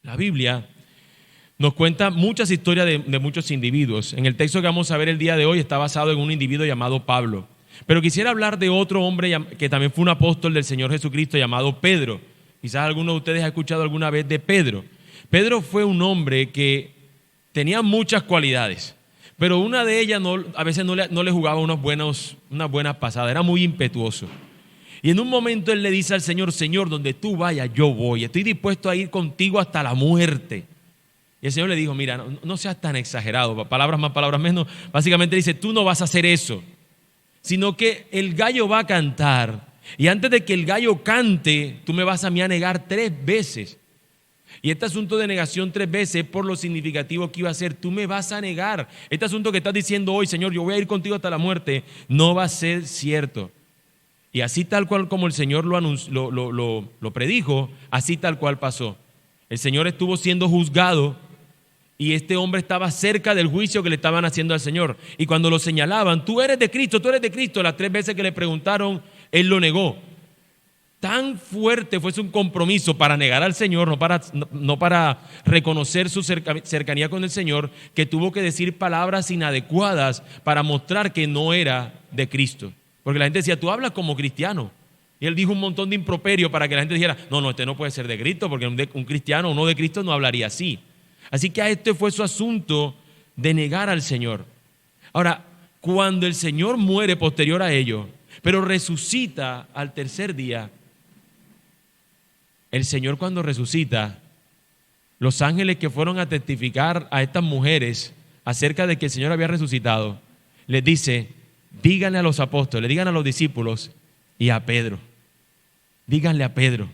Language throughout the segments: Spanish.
La Biblia nos cuenta muchas historias de muchos individuos. En el texto que vamos a ver el día de hoy está basado en un individuo llamado Pablo. Pero quisiera hablar de otro hombre que también fue un apóstol del Señor Jesucristo llamado Pedro. Quizás alguno de ustedes ha escuchado alguna vez de Pedro. Pedro fue un hombre que tenía muchas cualidades, pero una de ellas a veces no le jugaba unas buenas pasadas, era muy impetuoso. Y en un momento él le dice al Señor: Señor, donde tú vayas yo voy, estoy dispuesto a ir contigo hasta la muerte. Y el Señor le dijo: mira, no seas tan exagerado, palabras más, palabras menos. Básicamente dice: tú no vas a hacer eso, sino que el gallo va a cantar, y antes de que el gallo cante, tú me vas a mí a negar 3 veces. Y este asunto de negación 3 veces es por lo significativo que iba a ser. Tú me vas a negar. Este asunto que estás diciendo hoy: Señor, yo voy a ir contigo hasta la muerte, no va a ser cierto. Y así tal cual como el Señor lo predijo, así tal cual pasó. El Señor estuvo siendo juzgado y este hombre estaba cerca del juicio que le estaban haciendo al Señor. Y cuando lo señalaban: tú eres de Cristo, tú eres de Cristo, las 3 veces que le preguntaron, él lo negó. Tan fuerte fue su compromiso para negar al Señor, no para reconocer su cercanía con el Señor, que tuvo que decir palabras inadecuadas para mostrar que no era de Cristo. Porque la gente decía: tú hablas como cristiano. Y él dijo un montón de improperios para que la gente dijera: no, este no puede ser de Cristo, porque un cristiano, uno de Cristo no hablaría así. Así que a este fue su asunto de negar al Señor. Ahora, cuando el Señor muere posterior a ello, pero resucita al tercer día, el Señor, cuando resucita, los ángeles que fueron a testificar a estas mujeres acerca de que el Señor había resucitado, les dice: díganle a los apóstoles, digan a los discípulos y a Pedro. Díganle a Pedro.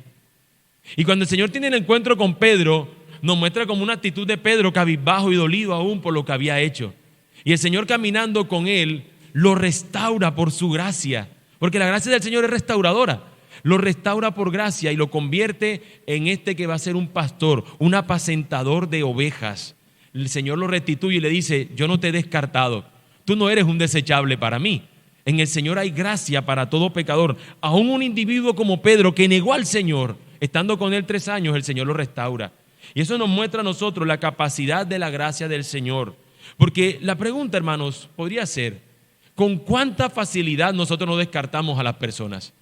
Y cuando el Señor tiene el encuentro con Pedro, nos muestra como una actitud de Pedro cabizbajo y dolido aún por lo que había hecho. Y el Señor, caminando con él, lo restaura por su gracia, porque la gracia del Señor es restauradora. Lo restaura por gracia y lo convierte en este que va a ser un pastor, un apacentador de ovejas. El Señor lo restituye y le dice: yo no te he descartado, tú no eres un desechable para mí. En el Señor hay gracia para todo pecador. Aún un individuo como Pedro, que negó al Señor, estando con él 3 años, el Señor lo restaura. Y eso nos muestra a nosotros la capacidad de la gracia del Señor. Porque la pregunta, hermanos, podría ser: ¿con cuánta facilidad nosotros no descartamos a las personas?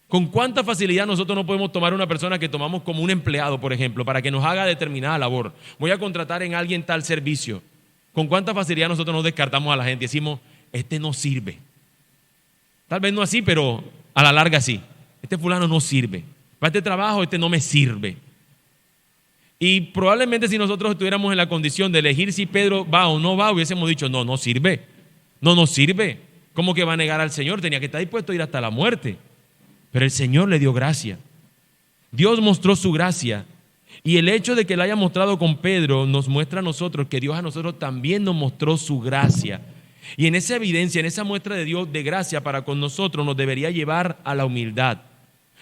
¿Con cuánta facilidad nosotros no podemos tomar a una persona que tomamos como un empleado, por ejemplo, para que nos haga determinada labor? Voy a contratar en alguien tal servicio. ¿Con cuánta facilidad nosotros no descartamos a la gente? Decimos: este no sirve. Tal vez no así, pero a la larga sí. Este fulano no sirve. Para este trabajo, este no me sirve. Y probablemente si nosotros estuviéramos en la condición de elegir si Pedro va o no va, hubiésemos dicho: no sirve. No sirve. ¿Cómo que va a negar al Señor? Tenía que estar dispuesto a ir hasta la muerte. Pero el Señor le dio gracia. Dios mostró su gracia. Y el hecho de que la haya mostrado con Pedro nos muestra a nosotros que Dios a nosotros también nos mostró su gracia. Y en esa evidencia, en esa muestra de Dios de gracia para con nosotros, nos debería llevar a la humildad.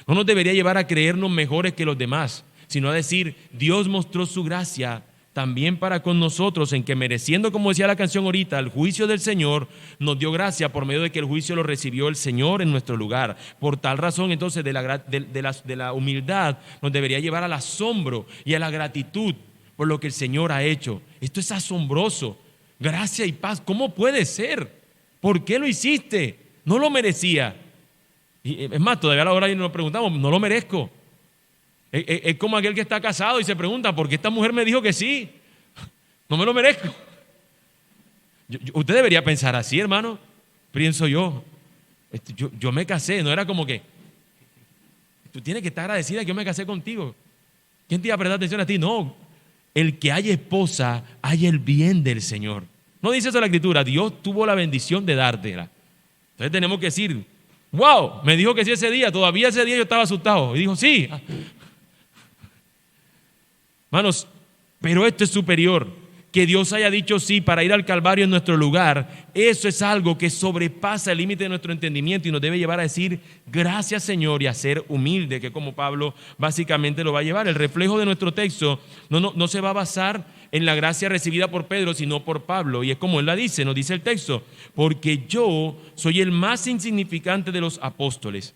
No nos debería llevar a creernos mejores que los demás, sino a decir: Dios mostró su gracia también para con nosotros, en que, mereciendo, como decía la canción ahorita, el juicio del Señor, nos dio gracia por medio de que el juicio lo recibió el Señor en nuestro lugar. Por tal razón, entonces, de la humildad nos debería llevar al asombro y a la gratitud por lo que el Señor ha hecho. Esto es asombroso. Gracia y paz, ¿cómo puede ser? ¿Por qué lo hiciste? No lo merecía. Y es más, todavía a la hora nos preguntamos: no lo merezco. Es como aquel que está casado y se pregunta: ¿por qué esta mujer me dijo que sí? No me lo merezco. Usted debería pensar así, hermano. Pienso yo. Yo me casé, no era como que tú tienes que estar agradecida que yo me casé contigo. ¿Quién te iba a prestar atención a ti? No, el que haya esposa, haya el bien del Señor. No dice eso la Escritura: Dios tuvo la bendición de dártela. Entonces tenemos que decir: wow, me dijo que sí ese día, todavía ese día yo estaba asustado. Y dijo: sí. Hermanos, pero esto es superior. Que Dios haya dicho sí para ir al Calvario en nuestro lugar, eso es algo que sobrepasa el límite de nuestro entendimiento y nos debe llevar a decir: gracias, Señor, y a ser humilde, que como Pablo básicamente lo va a llevar. El reflejo de nuestro texto no se va a basar en la gracia recibida por Pedro, sino por Pablo. Y es como él la dice, nos dice el texto: porque yo soy el más insignificante de los apóstoles.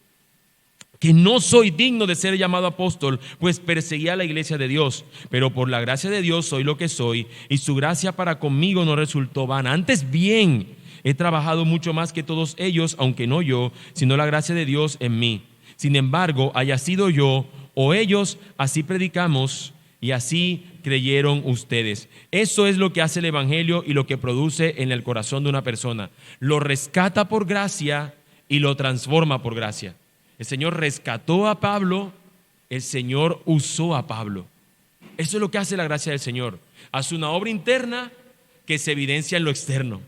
que no soy digno de ser llamado apóstol, pues perseguía a la iglesia de Dios, pero por la gracia de Dios soy lo que soy, y su gracia para conmigo no resultó vana. Antes bien, he trabajado mucho más que todos ellos, aunque no yo, sino la gracia de Dios en mí. Sin embargo, haya sido yo o ellos, así predicamos y así creyeron ustedes. Eso es lo que hace el evangelio y lo que produce en el corazón de una persona. Lo rescata por gracia y lo transforma por gracia. El Señor rescató a Pablo, el Señor usó a Pablo. Eso es lo que hace la gracia del Señor. Hace una obra interna que se evidencia en lo externo.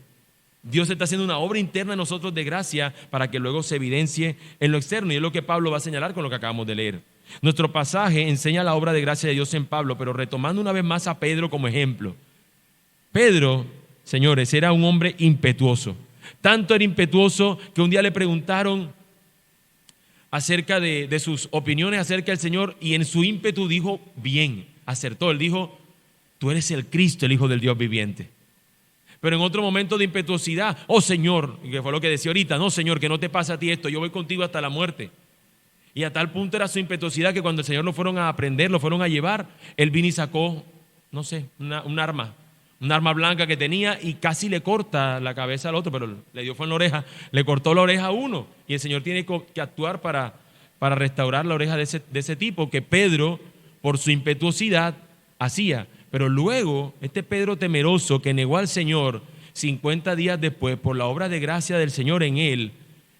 Dios está haciendo una obra interna en nosotros de gracia para que luego se evidencie en lo externo. Y es lo que Pablo va a señalar con lo que acabamos de leer. Nuestro pasaje enseña la obra de gracia de Dios en Pablo, pero retomando una vez más a Pedro como ejemplo. Pedro, señores, era un hombre impetuoso. Tanto era impetuoso que un día le preguntaron acerca de sus opiniones acerca del Señor, y en su ímpetu dijo bien, acertó. Él dijo: tú eres el Cristo, el Hijo del Dios viviente. Pero en otro momento de impetuosidad: oh Señor, y que fue lo que decía ahorita, no Señor, que no te pase a ti esto, yo voy contigo hasta la muerte. Y a tal punto era su impetuosidad que cuando el Señor lo fueron a aprender, lo fueron a llevar, él vino y sacó, no sé, un arma blanca que tenía, y casi le corta la cabeza al otro, pero le dio fue en la oreja, le cortó la oreja a uno, y el Señor tiene que actuar para restaurar la oreja de ese tipo, que Pedro, por su impetuosidad, hacía. Pero luego, este Pedro temeroso que negó al Señor, 50 días después, por la obra de gracia del Señor en él,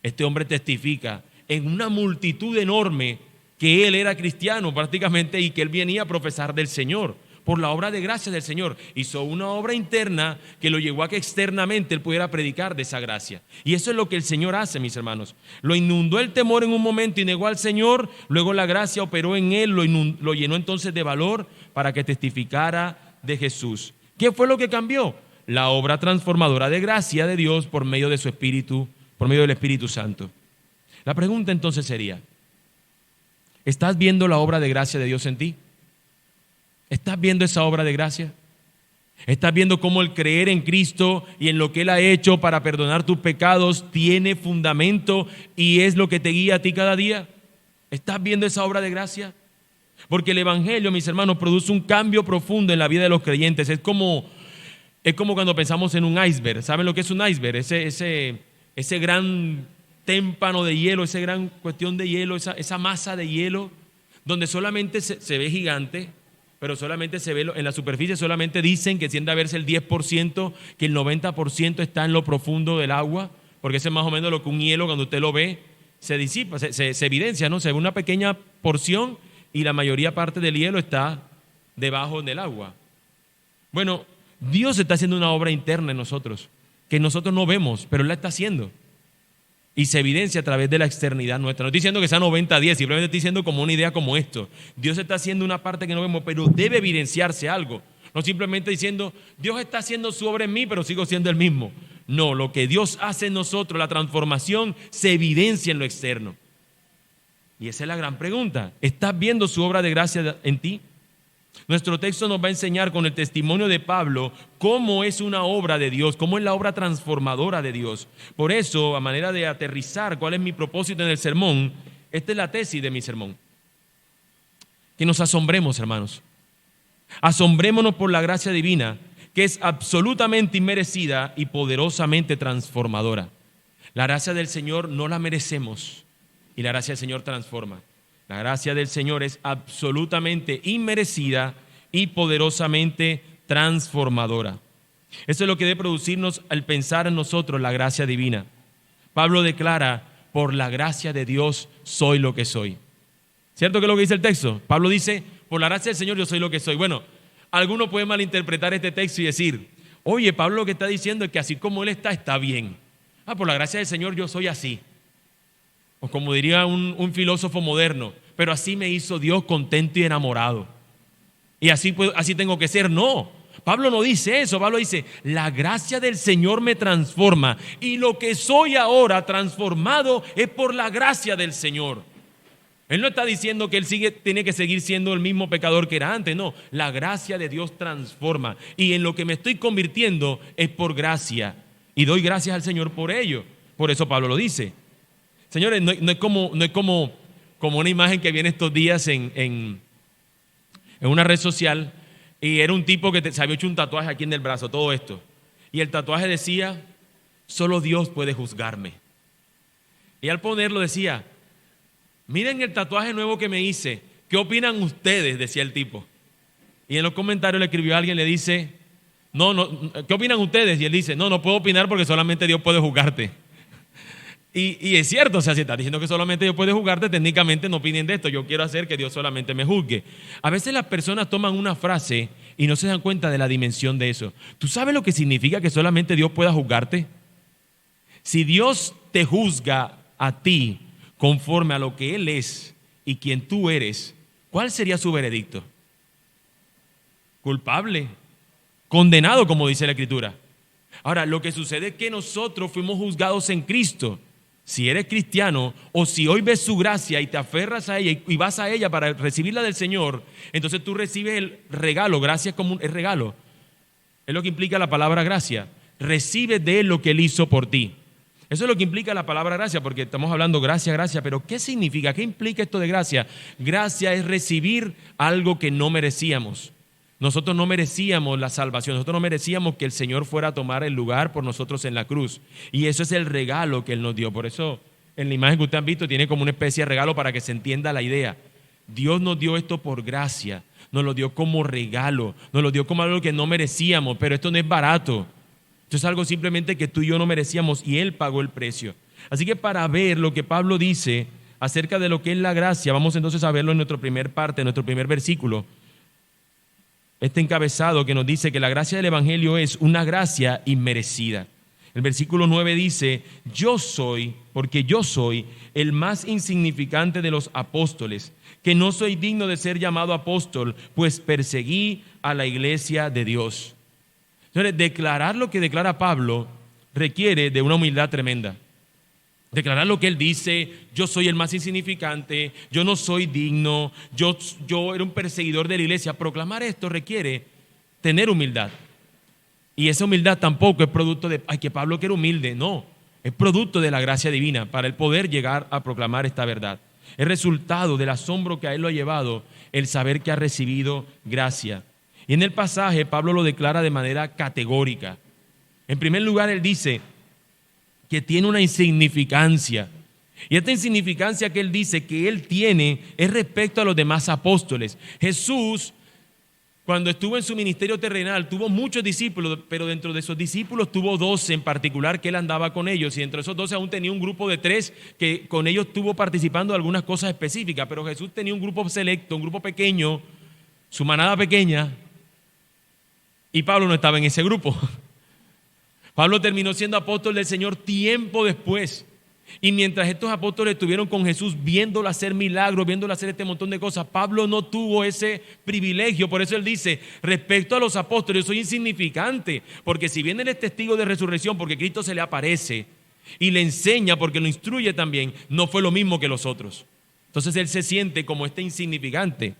este hombre testifica en una multitud enorme que él era cristiano prácticamente y que él venía a profesar del Señor. Por la obra de gracia del Señor hizo una obra interna que lo llevó a que externamente él pudiera predicar de esa gracia. Y eso es lo que el Señor hace, mis hermanos. Lo inundó el temor en un momento y negó al Señor, luego la gracia operó en él, lo llenó entonces de valor para que testificara de Jesús. ¿Qué fue lo que cambió? La obra transformadora de gracia de Dios por medio de su Espíritu, por medio del Espíritu Santo. La pregunta entonces sería: ¿estás viendo la obra de gracia de Dios en ti? ¿Estás viendo esa obra de gracia? ¿Estás viendo cómo el creer en Cristo y en lo que Él ha hecho para perdonar tus pecados tiene fundamento y es lo que te guía a ti cada día? ¿Estás viendo esa obra de gracia? Porque el Evangelio, mis hermanos, produce un cambio profundo en la vida de los creyentes. Es como cuando pensamos en un iceberg. ¿Saben lo que es un iceberg? Ese gran témpano de hielo, esa gran cuestión de hielo, esa masa de hielo, donde solamente se ve gigante, pero solamente se ve en la superficie, solamente dicen que tiende a verse el 10%, que el 90% está en lo profundo del agua, porque ese es más o menos lo que un hielo, cuando usted lo ve, se disipa, se evidencia, ¿no? Se ve una pequeña porción y la mayoría parte del hielo está debajo del agua. Bueno, Dios está haciendo una obra interna en nosotros, que nosotros no vemos, pero Él la está haciendo. Y se evidencia a través de la externidad nuestra. No estoy diciendo que sea 90-10, simplemente estoy diciendo como una idea como esto. Dios está haciendo una parte que no vemos, pero debe evidenciarse algo. No simplemente diciendo, Dios está haciendo su obra en mí, pero sigo siendo el mismo. No, lo que Dios hace en nosotros, la transformación, se evidencia en lo externo. Y esa es la gran pregunta. ¿Estás viendo su obra de gracia en ti? Nuestro texto nos va a enseñar con el testimonio de Pablo cómo es una obra de Dios, cómo es la obra transformadora de Dios. Por eso, a manera de aterrizar cuál es mi propósito en el sermón, esta es la tesis de mi sermón. Que nos asombremos, hermanos. Asombrémonos por la gracia divina, que es absolutamente inmerecida y poderosamente transformadora. La gracia del Señor no la merecemos y la gracia del Señor transforma. La gracia del Señor es absolutamente inmerecida y poderosamente transformadora. Eso es lo que debe producirnos al pensar en nosotros la gracia divina. Pablo declara, por la gracia de Dios soy lo que soy. ¿Cierto que es lo que dice el texto? Pablo dice, por la gracia del Señor yo soy lo que soy. Bueno, algunos pueden malinterpretar este texto y decir, oye, Pablo lo que está diciendo es que así como él está bien. Por la gracia del Señor yo soy así. O como diría un filósofo moderno, pero así me hizo Dios contento y enamorado. Y así tengo que ser. No, Pablo no dice eso. Pablo dice, la gracia del Señor me transforma. Y lo que soy ahora transformado es por la gracia del Señor. Él no está diciendo que él tiene que seguir siendo el mismo pecador que era antes. No, la gracia de Dios transforma. Y en lo que me estoy convirtiendo es por gracia. Y doy gracias al Señor por ello. Por eso Pablo lo dice. Señores, no es como como una imagen que viene estos días en una red social, y era un tipo que se había hecho un tatuaje aquí en el brazo, todo esto. Y el tatuaje decía, solo Dios puede juzgarme. Y al ponerlo decía, miren el tatuaje nuevo que me hice, ¿qué opinan ustedes?, decía el tipo. Y en los comentarios le escribió a alguien, le dice, no, ¿qué opinan ustedes? Y él dice, no puedo opinar porque solamente Dios puede juzgarte. Y es cierto, o sea, si estás diciendo que solamente Dios puede juzgarte, técnicamente no opinen de esto, yo quiero hacer que Dios solamente me juzgue. A veces las personas toman una frase y no se dan cuenta de la dimensión de eso. ¿Tú sabes lo que significa que solamente Dios pueda juzgarte? Si Dios te juzga a ti conforme a lo que Él es y quien tú eres, ¿cuál sería su veredicto? Culpable, condenado, como dice la Escritura. Ahora, lo que sucede es que nosotros fuimos juzgados en Cristo. Si eres cristiano o si hoy ves su gracia y te aferras a ella y vas a ella para recibirla del Señor, entonces tú recibes el regalo. Gracia es como el regalo. Es lo que implica la palabra gracia. Recibes de Él lo que Él hizo por ti. Eso es lo que implica la palabra gracia, porque estamos hablando gracia, pero ¿qué significa? ¿Qué implica esto de gracia? Gracia es recibir algo que no merecíamos. Nosotros no merecíamos la salvación, nosotros no merecíamos que el Señor fuera a tomar el lugar por nosotros en la cruz. Y eso es el regalo que Él nos dio. Por eso, en la imagen que ustedes han visto, tiene como una especie de regalo para que se entienda la idea. Dios nos dio esto por gracia, nos lo dio como regalo, nos lo dio como algo que no merecíamos, pero esto no es barato. Esto es algo simplemente que tú y yo no merecíamos y Él pagó el precio. Así que para ver lo que Pablo dice acerca de lo que es la gracia, vamos entonces a verlo en nuestra primer parte, en nuestro primer versículo. Este encabezado que nos dice que la gracia del Evangelio es una gracia inmerecida. El versículo 9 dice, porque yo soy el más insignificante de los apóstoles, que no soy digno de ser llamado apóstol, pues perseguí a la iglesia de Dios. Entonces, declarar lo que declara Pablo requiere de una humildad tremenda. Declarar lo que él dice, yo soy el más insignificante, yo no soy digno, yo era un perseguidor de la iglesia. Proclamar esto requiere tener humildad. Y esa humildad tampoco es producto de, que Pablo que era humilde, no. Es producto de la gracia divina para el poder llegar a proclamar esta verdad. Es resultado del asombro que a él lo ha llevado el saber que ha recibido gracia. Y en el pasaje Pablo lo declara de manera categórica. En primer lugar, él dice que tiene una insignificancia. Y esta insignificancia que él dice que él tiene es respecto a los demás apóstoles. Jesús, cuando estuvo en su ministerio terrenal, tuvo muchos discípulos, pero dentro de esos discípulos tuvo 12 en particular que él andaba con ellos. Y dentro de esos 12 aún tenía un grupo de 3 que con ellos estuvo participando de algunas cosas específicas. Pero Jesús tenía un grupo selecto, un grupo pequeño, su manada pequeña, y Pablo no estaba en ese grupo. Pablo terminó siendo apóstol del Señor tiempo después. Y mientras estos apóstoles estuvieron con Jesús viéndolo hacer milagros, viéndolo hacer este montón de cosas, Pablo no tuvo ese privilegio. Por eso él dice, respecto a los apóstoles, soy insignificante, porque si bien él es testigo de resurrección, porque Cristo se le aparece y le enseña, porque lo instruye también, no fue lo mismo que los otros. Entonces él se siente como este insignificante,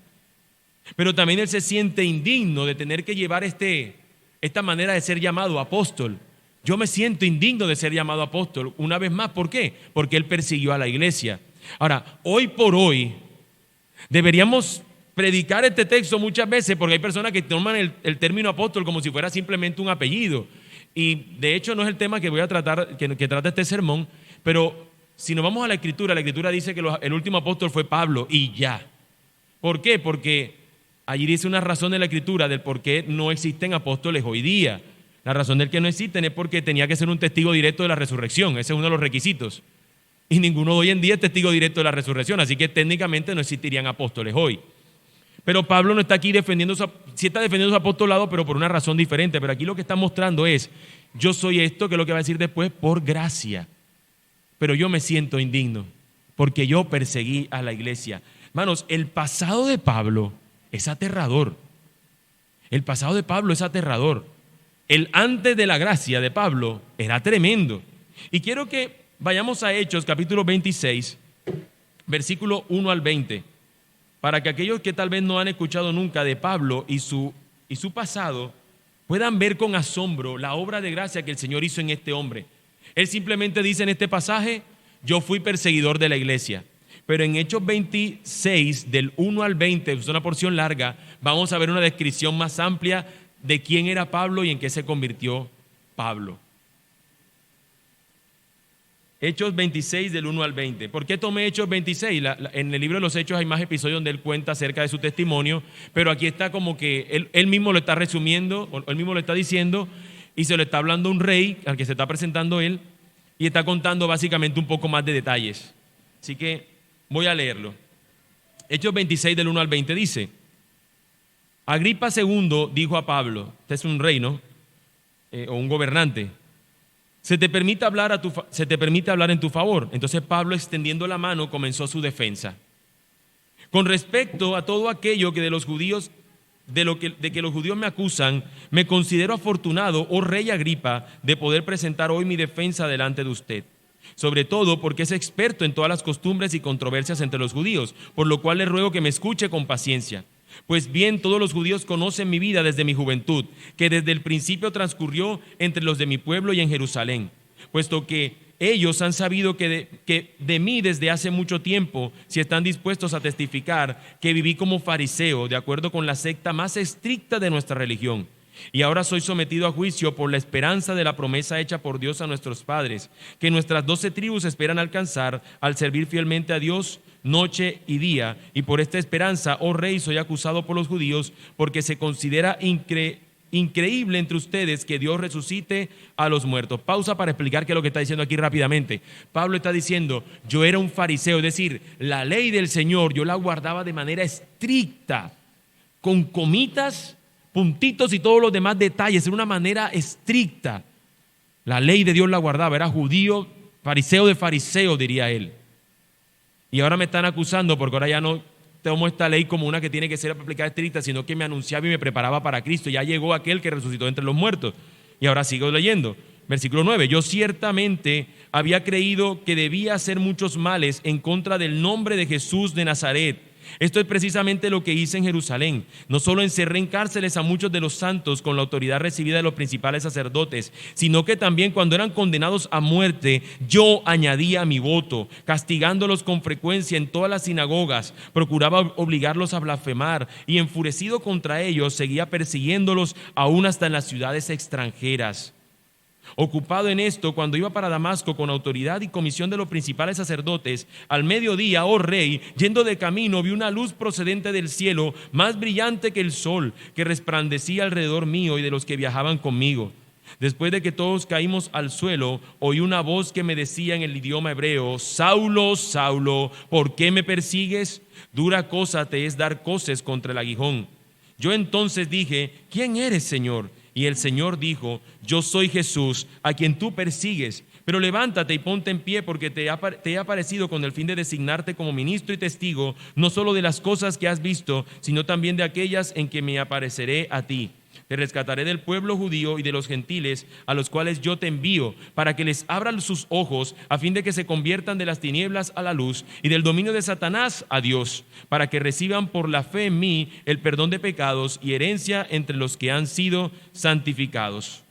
pero también él se siente indigno de tener que llevar esta manera de ser llamado apóstol. Yo me siento indigno de ser llamado apóstol. Una vez más, ¿por qué? Porque él persiguió a la iglesia. Ahora, hoy por hoy, deberíamos predicar este texto muchas veces porque hay personas que toman el término apóstol como si fuera simplemente un apellido. Y de hecho no es el tema que voy a tratar, que trata este sermón, pero si nos vamos a la Escritura dice que el último apóstol fue Pablo y ya. ¿Por qué? Porque allí dice una razón en la Escritura del por qué no existen apóstoles hoy día. La razón del que no existen es porque tenía que ser un testigo directo de la resurrección. Ese es uno de los requisitos. Y ninguno de hoy en día es testigo directo de la resurrección, así que técnicamente no existirían apóstoles hoy. Pero Pablo no está aquí sí está defendiendo su apostolado, pero por una razón diferente. Pero aquí lo que está mostrando es, yo soy esto, que es lo que va a decir después, por gracia. Pero yo me siento indigno, porque yo perseguí a la iglesia. Hermanos, el pasado de Pablo es aterrador. El pasado de Pablo es aterrador. El antes de la gracia de Pablo era tremendo. Y quiero que vayamos a Hechos, capítulo 26, versículo 1 al 20, para que aquellos que tal vez no han escuchado nunca de Pablo y su pasado puedan ver con asombro la obra de gracia que el Señor hizo en este hombre. Él simplemente dice en este pasaje, yo fui perseguidor de la iglesia. Pero en Hechos 26, del 1 al 20, es una porción larga, vamos a ver una descripción más amplia de quién era Pablo y en qué se convirtió Pablo. Hechos 26 del 1 al 20. ¿Por qué tomé Hechos 26? En el libro de los Hechos hay más episodios donde él cuenta acerca de su testimonio, pero aquí está como que él mismo lo está resumiendo, o él mismo lo está diciendo, y se lo está hablando a un rey al que se está presentando él, y está contando básicamente un poco más de detalles. Así que voy a leerlo. Hechos 26 del 1 al 20 dice: Agripa II dijo a Pablo, este es un rey, ¿no? O un gobernante: se te permite hablar en tu favor. Entonces Pablo, extendiendo la mano, comenzó su defensa. Con respecto a todo aquello que de los judíos, de que los judíos me acusan, me considero afortunado, oh rey Agripa, de poder presentar hoy mi defensa delante de usted. Sobre todo porque es experto en todas las costumbres y controversias entre los judíos, por lo cual le ruego que me escuche con paciencia. Pues bien, todos los judíos conocen mi vida desde mi juventud, que desde el principio transcurrió entre los de mi pueblo y en Jerusalén, puesto que ellos han sabido que de mí desde hace mucho tiempo, si están dispuestos a testificar que viví como fariseo, de acuerdo con la secta más estricta de nuestra religión. Y ahora soy sometido a juicio por la esperanza de la promesa hecha por Dios a nuestros padres, que nuestras 12 tribus esperan alcanzar al servir fielmente a Dios noche y día. Y por esta esperanza, oh rey, soy acusado por los judíos, porque se considera increíble entre ustedes que Dios resucite a los muertos. Pausa para explicar qué es lo que está diciendo aquí rápidamente. Pablo está diciendo: yo era un fariseo, es decir, la ley del Señor yo la guardaba de manera estricta, con comitas, puntitos y todos los demás detalles, de una manera estricta. La ley de Dios la guardaba, era judío, fariseo de fariseo, diría él. Y ahora me están acusando porque ahora ya no tomo esta ley como una que tiene que ser aplicada estricta, sino que me anunciaba y me preparaba para Cristo. Ya llegó aquel que resucitó entre los muertos. Y ahora sigo leyendo. Versículo 9. Yo ciertamente había creído que debía hacer muchos males en contra del nombre de Jesús de Nazaret. Esto es precisamente lo que hice en Jerusalén. No solo encerré en cárceles a muchos de los santos con la autoridad recibida de los principales sacerdotes, sino que también cuando eran condenados a muerte, yo añadía mi voto, castigándolos con frecuencia en todas las sinagogas. Procuraba obligarlos a blasfemar y, enfurecido contra ellos, seguía persiguiéndolos aún hasta en las ciudades extranjeras. Ocupado en esto, cuando iba para Damasco con autoridad y comisión de los principales sacerdotes, al mediodía, oh rey, yendo de camino, vi una luz procedente del cielo, más brillante que el sol, que resplandecía alrededor mío y de los que viajaban conmigo. Después de que todos caímos al suelo, oí una voz que me decía en el idioma hebreo: Saulo, Saulo, ¿por qué me persigues? Dura cosa te es dar coces contra el aguijón. Yo entonces dije: ¿quién eres, Señor? Y el Señor dijo: yo soy Jesús, a quien tú persigues. Pero levántate y ponte en pie, porque te he aparecido con el fin de designarte como ministro y testigo, no solo de las cosas que has visto, sino también de aquellas en que me apareceré a ti. Te rescataré del pueblo judío y de los gentiles a los cuales yo te envío, para que les abran sus ojos, a fin de que se conviertan de las tinieblas a la luz y del dominio de Satanás a Dios, para que reciban por la fe en mí el perdón de pecados y herencia entre los que han sido santificados.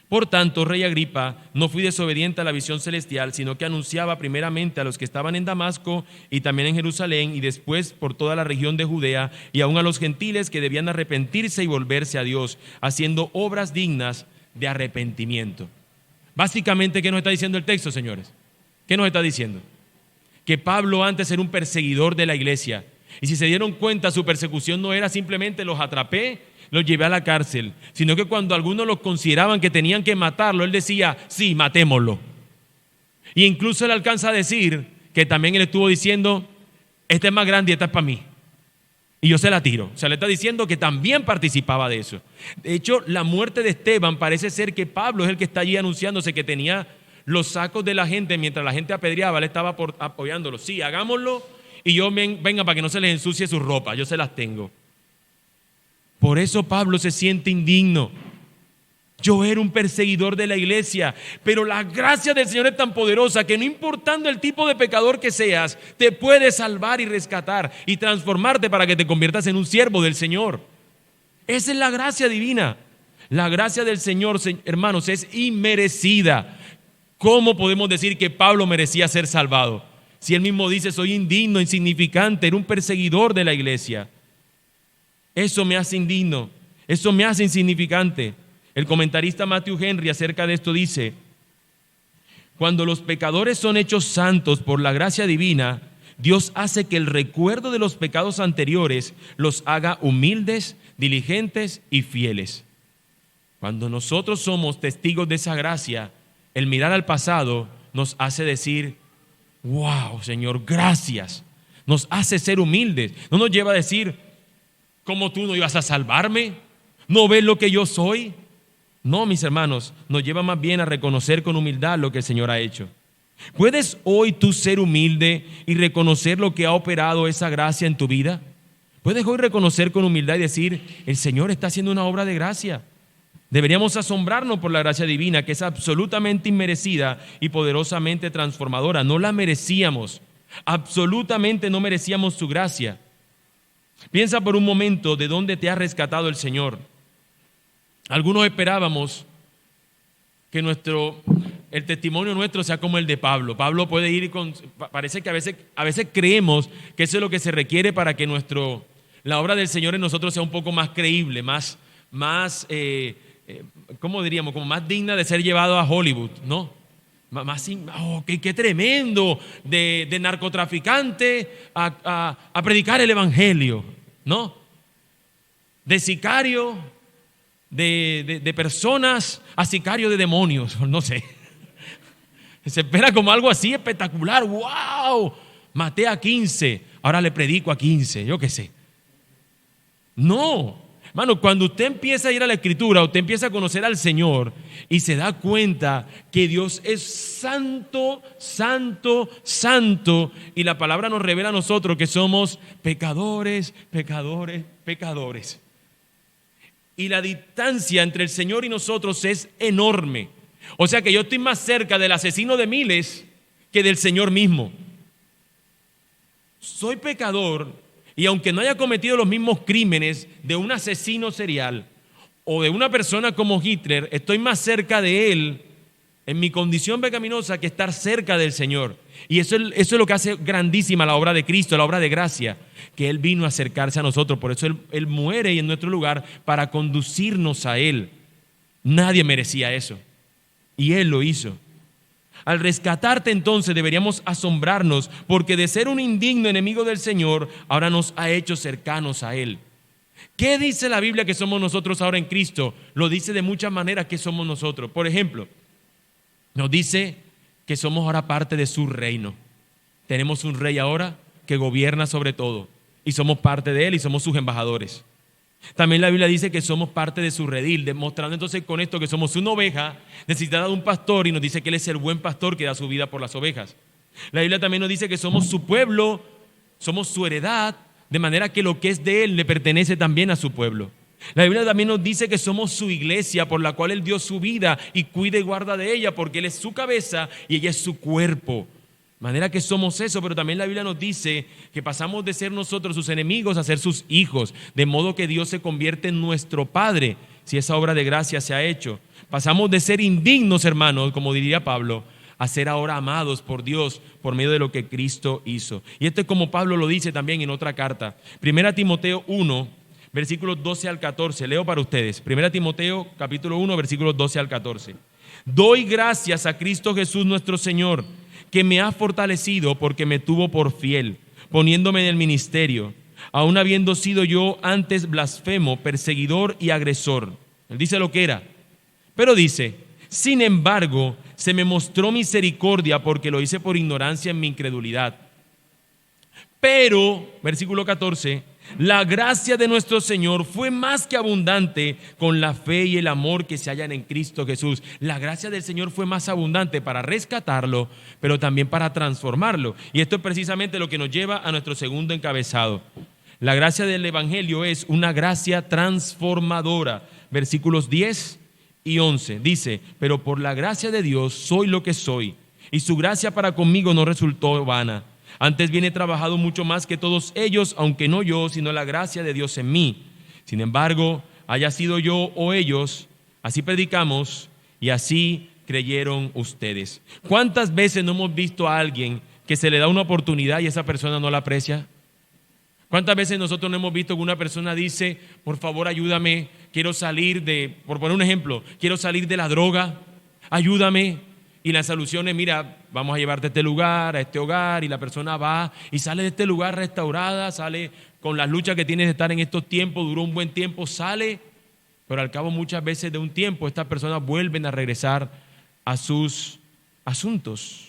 Por tanto, rey Agripa, no fui desobediente a la visión celestial, sino que anunciaba primeramente a los que estaban en Damasco y también en Jerusalén, y después por toda la región de Judea, y aún a los gentiles que debían arrepentirse y volverse a Dios, haciendo obras dignas de arrepentimiento. Básicamente, ¿qué nos está diciendo el texto, señores? ¿Qué nos está diciendo? Que Pablo antes era un perseguidor de la iglesia, y si se dieron cuenta, su persecución no era simplemente los atrapé, los llevé a la cárcel, sino que cuando algunos los consideraban que tenían que matarlo, él decía: sí, matémoslo. Y incluso él alcanza a decir que también él estuvo diciendo: esta es más grande y esta es para mí, y yo se la tiro. O sea, le está diciendo que también participaba de eso. De hecho, la muerte de Esteban parece ser que Pablo es el que está allí anunciándose, que tenía los sacos de la gente mientras la gente apedreaba, él estaba apoyándolo. Sí, hagámoslo, y yo venga para que no se les ensucie su ropa, yo se las tengo. Por eso Pablo se siente indigno. Yo era un perseguidor de la iglesia, pero la gracia del Señor es tan poderosa que no importando el tipo de pecador que seas, te puede salvar y rescatar y transformarte para que te conviertas en un siervo del Señor. Esa es la gracia divina. La gracia del Señor, hermanos, es inmerecida. ¿Cómo podemos decir que Pablo merecía ser salvado? Si él mismo dice, soy indigno, insignificante, era un perseguidor de la iglesia. Eso me hace indigno, eso me hace insignificante. El comentarista Matthew Henry acerca de esto dice: cuando los pecadores son hechos santos por la gracia divina, Dios hace que el recuerdo de los pecados anteriores los haga humildes, diligentes y fieles. Cuando nosotros somos testigos de esa gracia, el mirar al pasado nos hace decir: wow, Señor, gracias. Nos hace ser humildes. No nos lleva a decir: ¿cómo tú no ibas a salvarme? ¿No ves lo que yo soy? No, mis hermanos, nos lleva más bien a reconocer con humildad lo que el Señor ha hecho. ¿Puedes hoy tú ser humilde y reconocer lo que ha operado esa gracia en tu vida? ¿Puedes hoy reconocer con humildad y decir: el Señor está haciendo una obra de gracia? Deberíamos asombrarnos por la gracia divina, que es absolutamente inmerecida y poderosamente transformadora. No la merecíamos, absolutamente no merecíamos su gracia. Piensa por un momento de dónde te ha rescatado el Señor. Algunos esperábamos que el testimonio nuestro sea como el de Pablo. Pablo puede ir parece que a veces creemos que eso es lo que se requiere para que la obra del Señor en nosotros sea un poco más creíble, más ¿cómo diríamos? Como más digna de ser llevado a Hollywood, ¿no? Qué tremendo, de narcotraficante a predicar el evangelio, ¿no? De sicario de personas a sicario de demonios, no sé. Se espera como algo así espectacular. ¡Wow! Maté a 15, ahora le predico a 15, yo qué sé. No, hermano, cuando usted empieza a ir a la Escritura, usted empieza a conocer al Señor y se da cuenta que Dios es santo, santo, santo, y la palabra nos revela a nosotros que somos pecadores, pecadores, pecadores. Y la distancia entre el Señor y nosotros es enorme. O sea que yo estoy más cerca del asesino de miles que del Señor mismo. Soy pecador, y aunque no haya cometido los mismos crímenes de un asesino serial o de una persona como Hitler, estoy más cerca de él en mi condición pecaminosa que estar cerca del Señor. Y eso es lo que hace grandísima la obra de Cristo, la obra de gracia, que Él vino a acercarse a nosotros. Por eso Él muere en nuestro lugar para conducirnos a Él. Nadie merecía eso, y Él lo hizo. Al rescatarte entonces deberíamos asombrarnos, porque de ser un indigno enemigo del Señor, ahora nos ha hecho cercanos a Él. ¿Qué dice la Biblia que somos nosotros ahora en Cristo? Lo dice de muchas maneras que somos nosotros. Por ejemplo, nos dice que somos ahora parte de su reino. Tenemos un rey ahora que gobierna sobre todo, y somos parte de él y somos sus embajadores. También la Biblia dice que somos parte de su redil, demostrando entonces con esto que somos una oveja necesitada de un pastor, y nos dice que Él es el buen pastor que da su vida por las ovejas. La Biblia también nos dice que somos su pueblo, somos su heredad, de manera que lo que es de Él le pertenece también a su pueblo. La Biblia también nos dice que somos su iglesia, por la cual Él dio su vida y cuida y guarda de ella, porque Él es su cabeza y ella es su cuerpo. De manera que somos eso, pero también la Biblia nos dice que pasamos de ser nosotros sus enemigos a ser sus hijos, de modo que Dios se convierte en nuestro Padre, si esa obra de gracia se ha hecho. Pasamos de ser indignos, hermanos, como diría Pablo, a ser ahora amados por Dios por medio de lo que Cristo hizo. Y esto es como Pablo lo dice también en otra carta. 1 Timoteo 1, versículos 12 al 14. Leo para ustedes. 1 Timoteo capítulo 1, versículos 12 al 14. Doy gracias a Cristo Jesús nuestro Señor, que me ha fortalecido porque me tuvo por fiel, poniéndome en el ministerio, aun habiendo sido yo antes blasfemo, perseguidor y agresor. Él dice lo que era, pero dice: sin embargo, se me mostró misericordia porque lo hice por ignorancia en mi incredulidad. Pero, versículo 14, la gracia de nuestro Señor fue más que abundante con la fe y el amor que se hallan en Cristo Jesús. La gracia del Señor fue más abundante para rescatarlo, pero también para transformarlo. Y esto es precisamente lo que nos lleva a nuestro segundo encabezado. La gracia del Evangelio es una gracia transformadora. Versículos 10 y 11 dice: pero por la gracia de Dios soy lo que soy, y su gracia para conmigo no resultó vana. Antes bien he trabajado mucho más que todos ellos, aunque no yo, sino la gracia de Dios en mí. Sin embargo, haya sido yo o ellos, así predicamos y así creyeron ustedes. ¿Cuántas veces no hemos visto a alguien que se le da una oportunidad y esa persona no la aprecia? ¿Cuántas veces nosotros no hemos visto que una persona dice, por favor ayúdame, quiero salir por poner un ejemplo, quiero salir de la droga, ayúdame? Y la solución es, mira, vamos a llevarte a este lugar, a este hogar, y la persona va y sale de este lugar restaurada, sale con las luchas que tiene de estar en estos tiempos, duró un buen tiempo, sale, pero al cabo muchas veces de un tiempo estas personas vuelven a regresar a sus asuntos,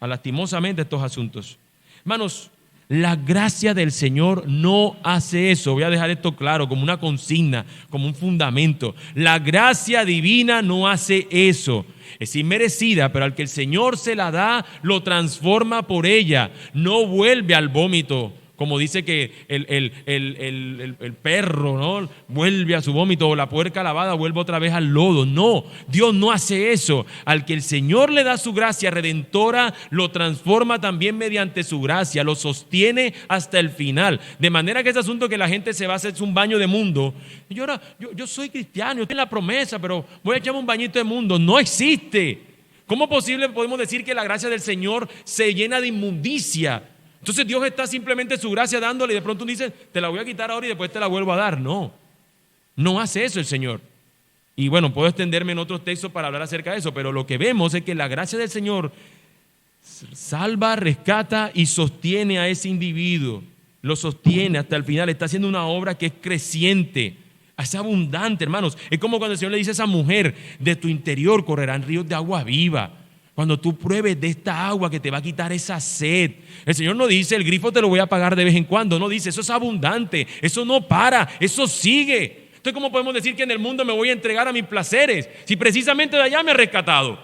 a lastimosamente estos asuntos. Hermanos, la gracia del Señor no hace eso. Voy a dejar esto claro como una consigna, como un fundamento. La gracia divina no hace eso. Es inmerecida, pero al que el Señor se la da, lo transforma por ella. No vuelve al vómito, como dice que el perro, ¿no?, vuelve a su vómito, o la puerca lavada vuelve otra vez al lodo. No, Dios no hace eso. Al que el Señor le da su gracia redentora, lo transforma también mediante su gracia, lo sostiene hasta el final. De manera que ese asunto que la gente se va a hacer un baño de mundo, yo soy cristiano, yo tengo la promesa, pero voy a echarme un bañito de mundo, no existe. ¿Cómo posible podemos decir que la gracia del Señor se llena de inmundicia? Entonces Dios está simplemente su gracia dándole y de pronto dice, te la voy a quitar ahora y después te la vuelvo a dar. No, no hace eso el Señor. Y bueno, puedo extenderme en otros textos para hablar acerca de eso, pero lo que vemos es que la gracia del Señor salva, rescata y sostiene a ese individuo. Lo sostiene hasta el final, está haciendo una obra que es creciente, es abundante, hermanos. Es como cuando el Señor le dice a esa mujer, de tu interior correrán ríos de agua viva. Cuando tú pruebes de esta agua que te va a quitar esa sed. El Señor no dice, el grifo te lo voy a pagar de vez en cuando. No dice, eso es abundante, eso no para, eso sigue. Entonces, ¿cómo podemos decir que en el mundo me voy a entregar a mis placeres si precisamente de allá me he rescatado?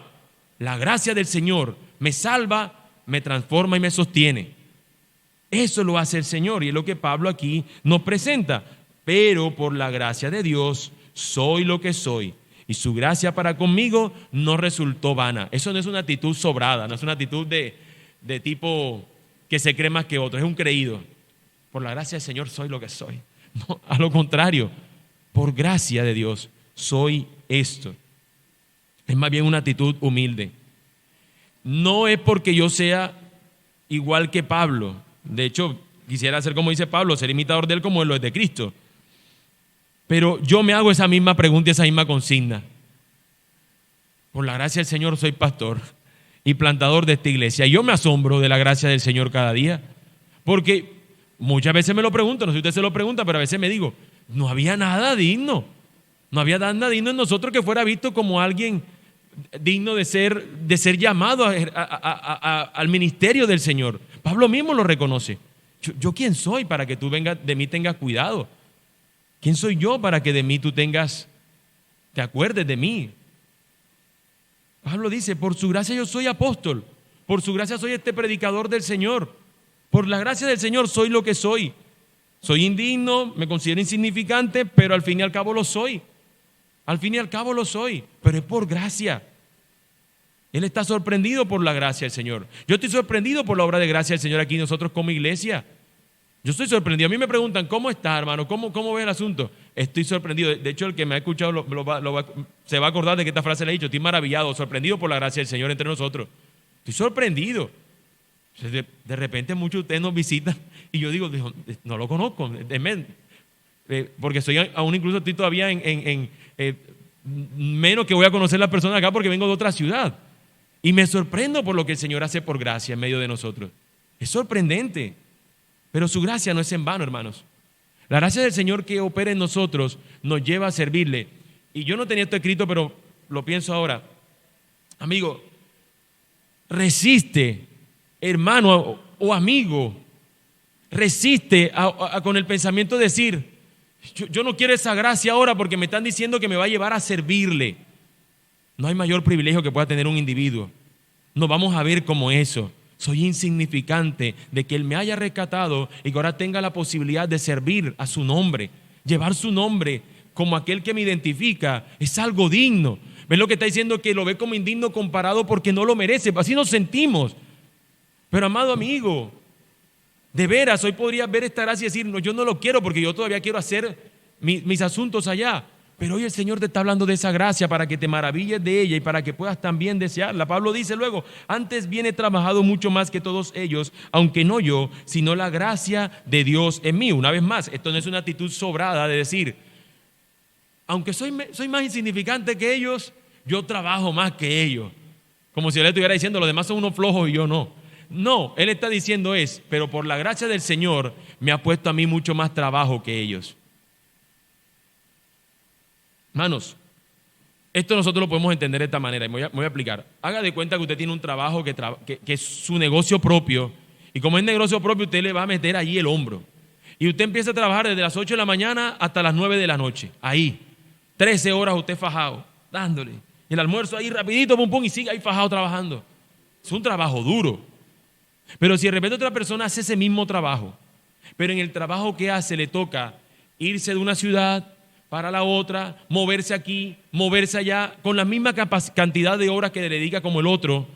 La gracia del Señor me salva, me transforma y me sostiene. Eso lo hace el Señor y es lo que Pablo aquí nos presenta. Pero por la gracia de Dios soy lo que soy. Y su gracia para conmigo no resultó vana. Eso no es una actitud sobrada, no es una actitud de tipo que se cree más que otro, es un creído. Por la gracia del Señor soy lo que soy. No, a lo contrario, por gracia de Dios soy esto. Es más bien una actitud humilde. No es porque yo sea igual que Pablo. De hecho, quisiera ser como dice Pablo, ser imitador de él como él lo es de Cristo. Pero yo me hago esa misma pregunta, esa misma consigna. Por la gracia del Señor soy pastor y plantador de esta iglesia. Yo me asombro de la gracia del Señor cada día. Porque muchas veces me lo pregunto, no sé si usted se lo pregunta, pero a veces me digo, no había nada digno. No había nada digno en nosotros que fuera visto como alguien digno de ser llamado al ministerio del Señor. Pablo mismo lo reconoce. ¿Yo quién soy para que tú de mí tengas cuidado? ¿Quién soy yo para que de mí tú te acuerdes de mí? Pablo dice, por su gracia yo soy apóstol, por su gracia soy este predicador del Señor, por la gracia del Señor soy lo que soy. Soy indigno, me considero insignificante, pero al fin y al cabo lo soy. Al fin y al cabo lo soy, pero es por gracia. Él está sorprendido por la gracia del Señor. Yo estoy sorprendido por la obra de gracia del Señor aquí nosotros como iglesia. Yo estoy sorprendido. A mí me preguntan, ¿cómo está, hermano? ¿Cómo ve el asunto? Estoy sorprendido. De hecho, el que me ha escuchado se va a acordar de que esta frase le he dicho. Estoy maravillado, sorprendido por la gracia del Señor entre nosotros. Estoy sorprendido. De repente muchos de ustedes nos visitan y yo digo, no lo conozco. Porque aún incluso estoy todavía menos que voy a conocer a la persona acá porque vengo de otra ciudad. Y me sorprendo por lo que el Señor hace por gracia en medio de nosotros. Es sorprendente. Pero su gracia no es en vano, hermanos. La gracia del Señor que opera en nosotros nos lleva a servirle. Y yo no tenía esto escrito, pero lo pienso ahora. Amigo, resiste, hermano o amigo, resiste con el pensamiento de decir, yo no quiero esa gracia ahora porque me están diciendo que me va a llevar a servirle. No hay mayor privilegio que pueda tener un individuo. No vamos a ver como eso. Soy insignificante de que Él me haya rescatado y que ahora tenga la posibilidad de servir a su nombre. Llevar su nombre como aquel que me identifica es algo digno. ¿Ven lo que está diciendo? Que lo ve como indigno comparado porque no lo merece. Así nos sentimos. Pero amado amigo, de veras, hoy podrías ver esta gracia y decir, no, yo no lo quiero porque yo todavía quiero hacer mis asuntos allá. Pero hoy el Señor te está hablando de esa gracia para que te maravilles de ella y para que puedas también desearla. Pablo dice luego, antes bien he trabajado mucho más que todos ellos, aunque no yo, sino la gracia de Dios en mí. Una vez más, esto no es una actitud sobrada de decir, aunque soy más insignificante que ellos, yo trabajo más que ellos. Como si él estuviera diciendo, los demás son unos flojos y yo no. No, él está diciendo pero por la gracia del Señor me ha puesto a mí mucho más trabajo que ellos. Hermanos, esto nosotros lo podemos entender de esta manera y me voy a explicar. Haga de cuenta que usted tiene un trabajo que es su negocio propio y como es negocio propio usted le va a meter allí el hombro. Y usted empieza a trabajar desde las 8 de la mañana hasta las 9 de la noche. Ahí, 13 horas usted fajado, dándole. Y el almuerzo ahí rapidito, pum, pum, y sigue ahí fajado trabajando. Es un trabajo duro. Pero si de repente otra persona hace ese mismo trabajo, pero en el trabajo que hace le toca irse de una ciudad para la otra, moverse aquí, moverse allá, con la misma cantidad de horas que le dedica como el otro,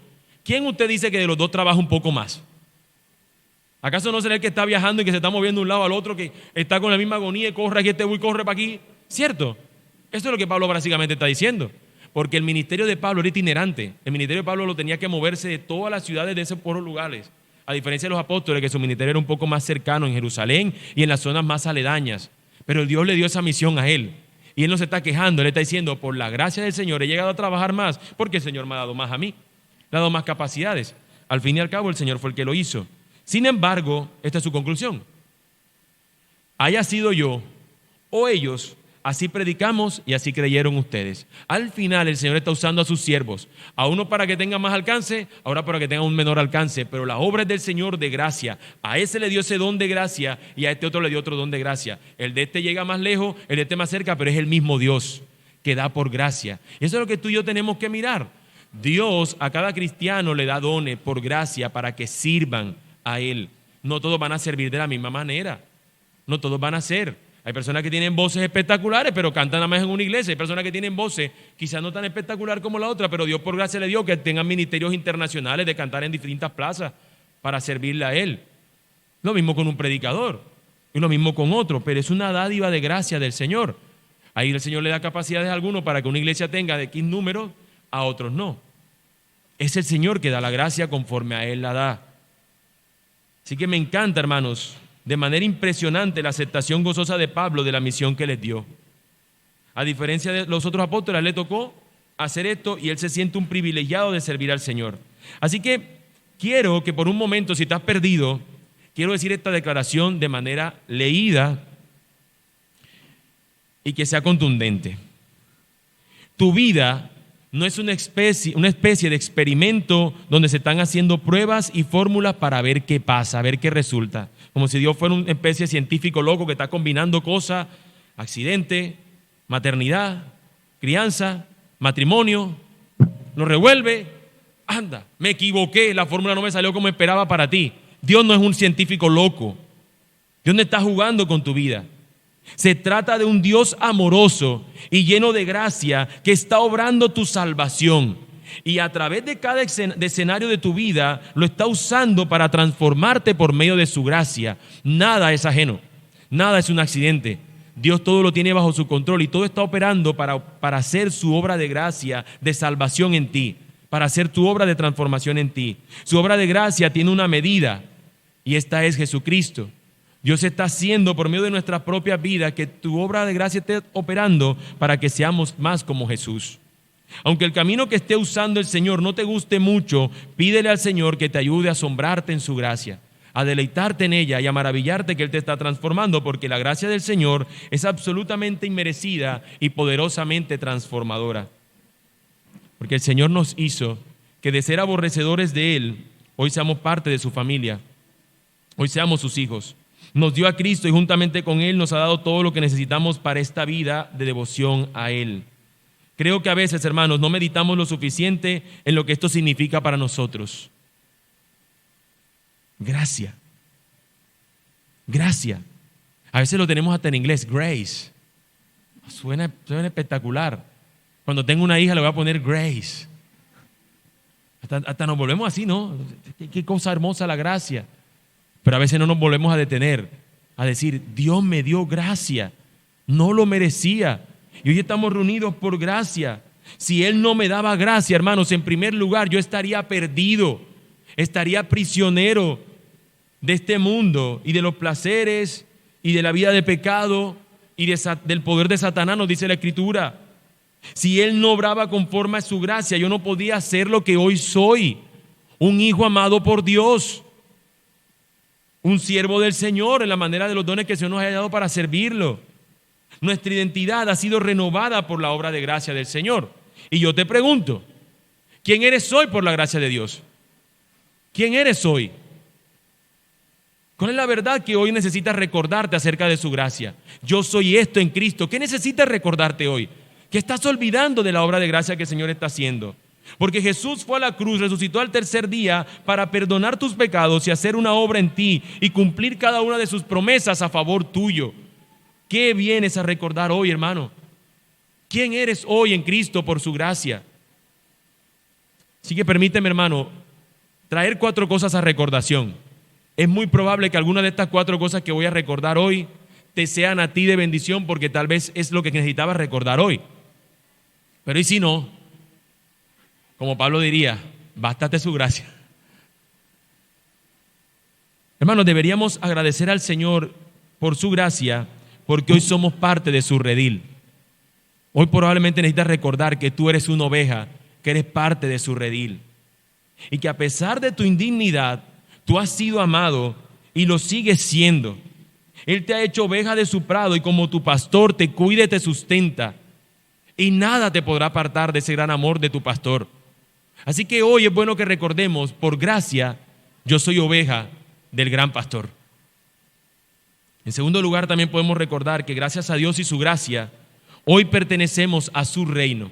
¿quién usted dice que de los dos trabaja un poco más? ¿Acaso no será el que está viajando y que se está moviendo de un lado al otro, que está con la misma agonía y corre aquí, y corre para aquí? ¿Cierto? Eso es lo que Pablo básicamente está diciendo. Porque el ministerio de Pablo era itinerante. El ministerio de Pablo lo tenía que moverse de todas las ciudades de esos pueblos lugares. A diferencia de los apóstoles, que su ministerio era un poco más cercano en Jerusalén y en las zonas más aledañas. Pero Dios le dio esa misión a él. Y él no se está quejando, él está diciendo, por la gracia del Señor he llegado a trabajar más, porque el Señor me ha dado más a mí. Le ha dado más capacidades. Al fin y al cabo, el Señor fue el que lo hizo. Sin embargo, esta es su conclusión. Haya sido yo o ellos, así predicamos y así creyeron ustedes. Al final el Señor está usando a sus siervos, a uno para que tenga más alcance, a otro para que tenga un menor alcance, pero la obra es del Señor de gracia. A ese le dio ese don de gracia y a este otro le dio otro don de gracia. El de este llega más lejos, el de este más cerca, pero es el mismo Dios que da por gracia. Y eso es lo que tú y yo tenemos que mirar. Dios a cada cristiano le da dones por gracia para que sirvan a Él. No todos van a servir de la misma manera, no todos van a ser. Hay personas que tienen voces espectaculares, pero cantan nada más en una iglesia. Hay personas que tienen voces quizás no tan espectacular como la otra, pero Dios por gracia le dio que tengan ministerios internacionales de cantar en distintas plazas para servirle a Él. Lo mismo con un predicador y lo mismo con otro, pero es una dádiva de gracia del Señor. Ahí el Señor le da capacidades a algunos para que una iglesia tenga de X número, a otros no. Es el Señor que da la gracia conforme a Él la da. Así que me encanta, hermanos, de manera impresionante la aceptación gozosa de Pablo de la misión que les dio. A diferencia de los otros apóstoles, le tocó hacer esto y él se siente un privilegiado de servir al Señor. Así que quiero que por un momento, si estás perdido, quiero decir esta declaración de manera leída y que sea contundente. Tu vida no es una especie de experimento donde se están haciendo pruebas y fórmulas para ver qué pasa, ver qué resulta. Como si Dios fuera una especie de científico loco que está combinando cosas, accidente, maternidad, crianza, matrimonio, lo revuelve, anda, me equivoqué, la fórmula no me salió como esperaba para ti. Dios no es un científico loco. Dios no está jugando con tu vida. Se trata de un Dios amoroso y lleno de gracia que está obrando tu salvación. Y a través de cada escenario de tu vida lo está usando para transformarte por medio de su gracia. Nada es ajeno, nada es un accidente. Dios todo lo tiene bajo su control y todo está operando para hacer su obra de gracia, de salvación en ti, para hacer tu obra de transformación en ti. Su obra de gracia tiene una medida y esta es Jesucristo. Dios está haciendo por medio de nuestras propias vidas que tu obra de gracia esté operando para que seamos más como Jesús. Aunque el camino que esté usando el Señor no te guste mucho, pídele al Señor que te ayude a asombrarte en su gracia, a deleitarte en ella y a maravillarte que Él te está transformando, porque la gracia del Señor es absolutamente inmerecida y poderosamente transformadora. Porque el Señor nos hizo que de ser aborrecedores de Él, hoy seamos parte de su familia, hoy seamos sus hijos. Nos dio a Cristo y juntamente con Él nos ha dado todo lo que necesitamos para esta vida de devoción a Él. Creo que a veces, hermanos, no meditamos lo suficiente en lo que esto significa para nosotros. Gracia. Gracia. A veces lo tenemos hasta en inglés, grace. Suena espectacular. Cuando tengo una hija le voy a poner Grace. Hasta nos volvemos así, ¿no? Qué cosa hermosa la gracia. Pero a veces no nos volvemos a detener, a decir, Dios me dio gracia, no lo merecía. Y hoy estamos reunidos por gracia. Si Él no me daba gracia, hermanos, en primer lugar yo estaría perdido, estaría prisionero de este mundo y de los placeres y de la vida de pecado y del poder de Satanás, nos dice la Escritura. Si Él no obraba conforme a su gracia, yo no podía ser lo que hoy soy, un hijo amado por Dios, un siervo del Señor en la manera de los dones que el Señor nos ha dado para servirlo. Nuestra identidad ha sido renovada por la obra de gracia del Señor. Y yo te pregunto, ¿quién eres hoy por la gracia de Dios? ¿Quién eres hoy? ¿Cuál es la verdad que hoy necesitas recordarte acerca de su gracia? Yo soy esto en Cristo. ¿Qué necesitas recordarte hoy? ¿Qué estás olvidando de la obra de gracia que el Señor está haciendo? Porque Jesús fue a la cruz, resucitó al tercer día para perdonar tus pecados y hacer una obra en ti y cumplir cada una de sus promesas a favor tuyo. ¿Qué vienes a recordar hoy, hermano? ¿Quién eres hoy en Cristo por su gracia? Así que permíteme, hermano, traer 4 cosas a recordación. Es muy probable que alguna de estas 4 cosas que voy a recordar hoy te sean a ti de bendición, porque tal vez es lo que necesitabas recordar hoy. Pero ¿y si no? Como Pablo diría, bástate su gracia. Hermanos, deberíamos agradecer al Señor por su gracia, porque hoy somos parte de su redil. Hoy probablemente necesitas recordar que tú eres una oveja, que eres parte de su redil. Y que a pesar de tu indignidad, tú has sido amado y lo sigues siendo. Él te ha hecho oveja de su prado y como tu pastor te cuida y te sustenta. Y nada te podrá apartar de ese gran amor de tu pastor. Así que hoy es bueno que recordemos, por gracia, yo soy oveja del gran pastor. En segundo lugar, también podemos recordar que gracias a Dios y su gracia, hoy pertenecemos a su reino.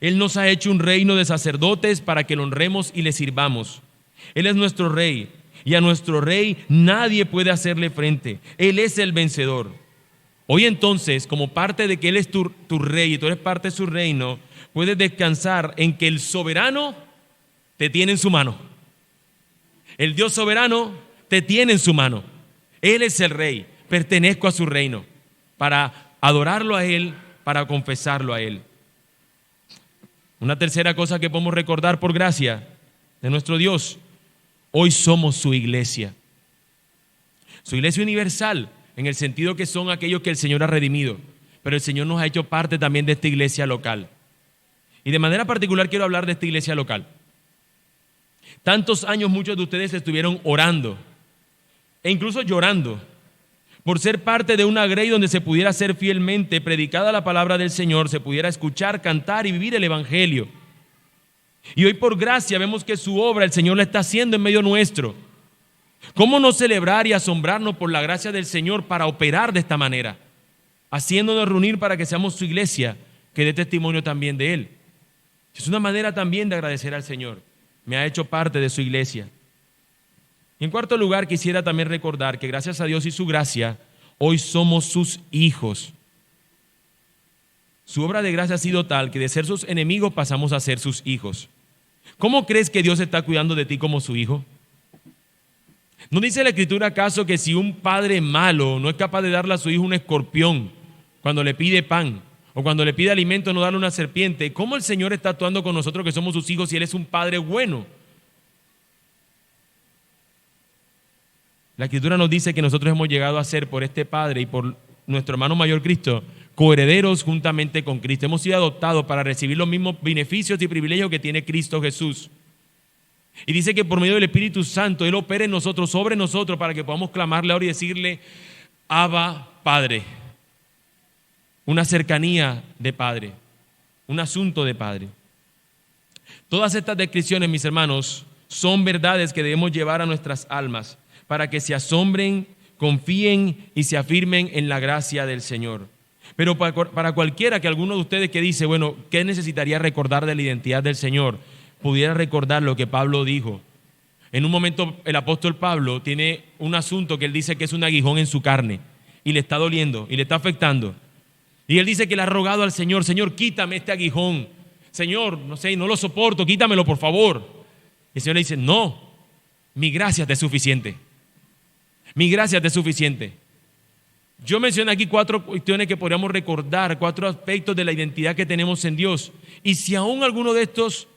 Él nos ha hecho un reino de sacerdotes para que lo honremos y le sirvamos. Él es nuestro rey y a nuestro rey nadie puede hacerle frente. Él es el vencedor. Hoy entonces, como parte de que Él es tu rey y tú eres parte de su reino, puedes descansar en que el soberano te tiene en su mano. El Dios soberano te tiene en su mano. Él es el rey, pertenezco a su reino, para adorarlo a Él, para confesarlo a Él. Una tercera cosa que podemos recordar por gracia de nuestro Dios, hoy somos su iglesia. Su iglesia universal, en el sentido que son aquellos que el Señor ha redimido, pero el Señor nos ha hecho parte también de esta iglesia local. Y de manera particular quiero hablar de esta iglesia local. Tantos años muchos de ustedes estuvieron orando e incluso llorando por ser parte de una grey donde se pudiera ser fielmente predicada la palabra del Señor, se pudiera escuchar, cantar y vivir el evangelio. Y hoy por gracia vemos que su obra el Señor la está haciendo en medio nuestro. ¿Cómo no celebrar y asombrarnos por la gracia del Señor para operar de esta manera? Haciéndonos reunir para que seamos su iglesia, que dé testimonio también de Él. Es una manera también de agradecer al Señor. Me ha hecho parte de su iglesia. Y en cuarto lugar, quisiera también recordar que gracias a Dios y su gracia, hoy somos sus hijos. Su obra de gracia ha sido tal que de ser sus enemigos pasamos a ser sus hijos. ¿Cómo crees que Dios está cuidando de ti como su hijo? ¿No dice la Escritura acaso que si un padre malo no es capaz de darle a su hijo un escorpión cuando le pide pan, o cuando le pide alimento no darle una serpiente? ¿Cómo el Señor está actuando con nosotros que somos sus hijos si Él es un padre bueno? La Escritura nos dice que nosotros hemos llegado a ser por este Padre y por nuestro hermano mayor Cristo, coherederos juntamente con Cristo. Hemos sido adoptados para recibir los mismos beneficios y privilegios que tiene Cristo Jesús. Y dice que por medio del Espíritu Santo Él opera en nosotros, sobre nosotros, para que podamos clamarle ahora y decirle, Abba, Padre. Una cercanía de Padre, un asunto de Padre. Todas estas descripciones, mis hermanos, son verdades que debemos llevar a nuestras almas para que se asombren, confíen y se afirmen en la gracia del Señor. Pero para cualquiera que alguno de ustedes que dice, bueno, ¿qué necesitaría recordar de la identidad del Señor? Pudiera recordar lo que Pablo dijo. En un momento el apóstol Pablo tiene un asunto que él dice que es un aguijón en su carne y le está doliendo y le está afectando. Y él dice que le ha rogado al Señor, Señor, quítame este aguijón. Señor, no lo soporto, quítamelo por favor. Y el Señor le dice, no, mi gracia te es suficiente. Mi gracia te es suficiente. Yo mencioné aquí 4 cuestiones que podríamos recordar, 4 aspectos de la identidad que tenemos en Dios. Y si aún alguno de estos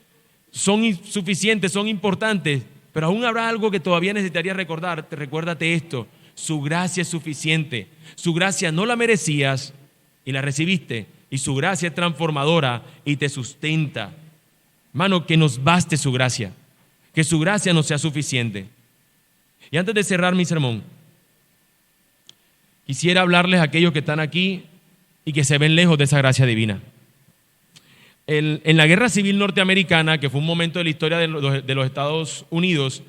son insuficientes, son importantes, pero aún habrá algo que todavía necesitaría recordar, recuérdate esto: su gracia es suficiente. Su gracia no la merecías y la recibiste, y su gracia es transformadora y te sustenta. Hermano, que nos baste su gracia, que su gracia nos sea suficiente. Y antes de cerrar mi sermón, quisiera hablarles a aquellos que están aquí y que se ven lejos de esa gracia divina. En la Guerra Civil Norteamericana, que fue un momento de la historia de los Estados Unidos,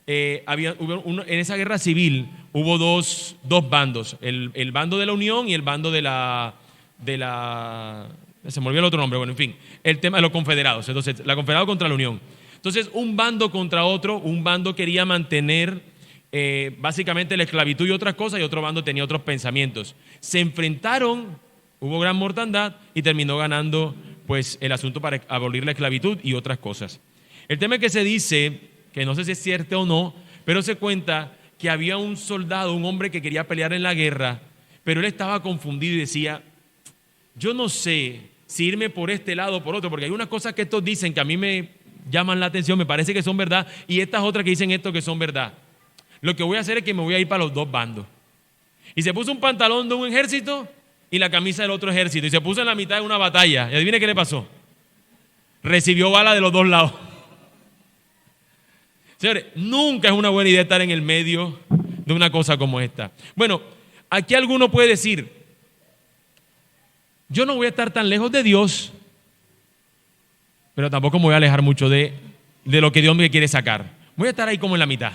en esa guerra civil hubo dos bandos, el bando de la Unión y el bando de la se me olvidó el otro nombre, bueno, en fin, el tema de los confederados. Entonces, la confederada contra la Unión. Entonces, un bando contra otro, un bando quería mantener básicamente la esclavitud y otras cosas, y otro bando tenía otros pensamientos. Se enfrentaron, hubo gran mortandad y terminó ganando pues el asunto para abolir la esclavitud y otras cosas. El tema es que se dice, que no sé si es cierto o no, pero se cuenta que había un soldado, un hombre que quería pelear en la guerra, pero él estaba confundido y decía: yo no sé si irme por este lado o por otro, porque hay unas cosas que estos dicen que a mí me llaman la atención, me parece que son verdad, y estas otras que dicen esto que son verdad. Lo que voy a hacer es que me voy a ir para los dos bandos. Y se puso un pantalón de un ejército y la camisa del otro ejército, y se puso en la mitad de una batalla. Y adivine qué le pasó: recibió bala de los dos lados. Señores, nunca es una buena idea estar en el medio de una cosa como esta. Bueno, aquí alguno puede decir: yo no voy a estar tan lejos de Dios, pero tampoco me voy a alejar mucho de lo que Dios me quiere sacar. Voy a estar ahí como en la mitad.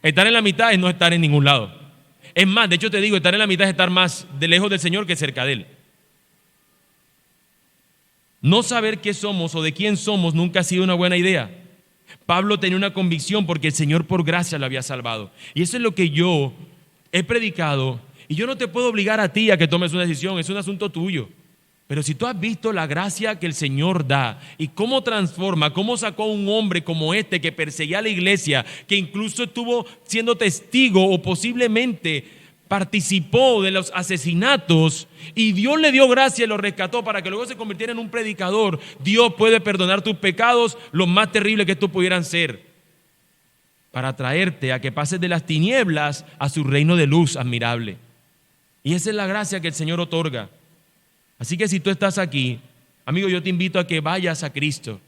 Estar en la mitad es no estar en ningún lado. Es más, de hecho te digo, estar en la mitad es estar más de lejos del Señor que cerca de Él. No saber qué somos o de quién somos nunca ha sido una buena idea. Pablo tenía una convicción porque el Señor por gracia lo había salvado. Y eso es lo que yo he predicado. Y yo no te puedo obligar a ti a que tomes una decisión, es un asunto tuyo. Pero si tú has visto la gracia que el Señor da y cómo transforma, cómo sacó a un hombre como este que perseguía a la iglesia, que incluso estuvo siendo testigo o posiblemente participó de los asesinatos, y Dios le dio gracia y lo rescató para que luego se convirtiera en un predicador. Dios puede perdonar tus pecados, los más terribles que estos pudieran ser, para traerte a que pases de las tinieblas a su reino de luz admirable. Y esa es la gracia que el Señor otorga. Así que si tú estás aquí, amigo, yo te invito a que vayas a Cristo,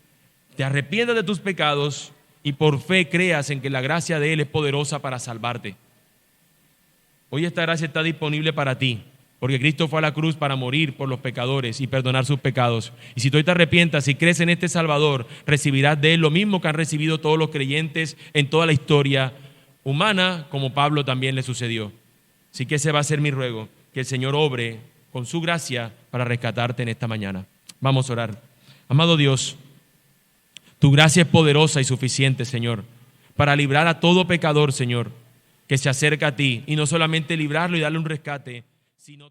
te arrepientas de tus pecados y por fe creas en que la gracia de Él es poderosa para salvarte. Hoy esta gracia está disponible para ti, porque Cristo fue a la cruz para morir por los pecadores y perdonar sus pecados. Y si tú hoy te arrepientas y crees en este Salvador, recibirás de Él lo mismo que han recibido todos los creyentes en toda la historia humana, como Pablo también le sucedió. Así que ese va a ser mi ruego, que el Señor obre con su gracia para rescatarte en esta mañana. Vamos a orar. Amado Dios, tu gracia es poderosa y suficiente, Señor, para librar a todo pecador, Señor, que se acerca a ti, y no solamente librarlo y darle un rescate, sino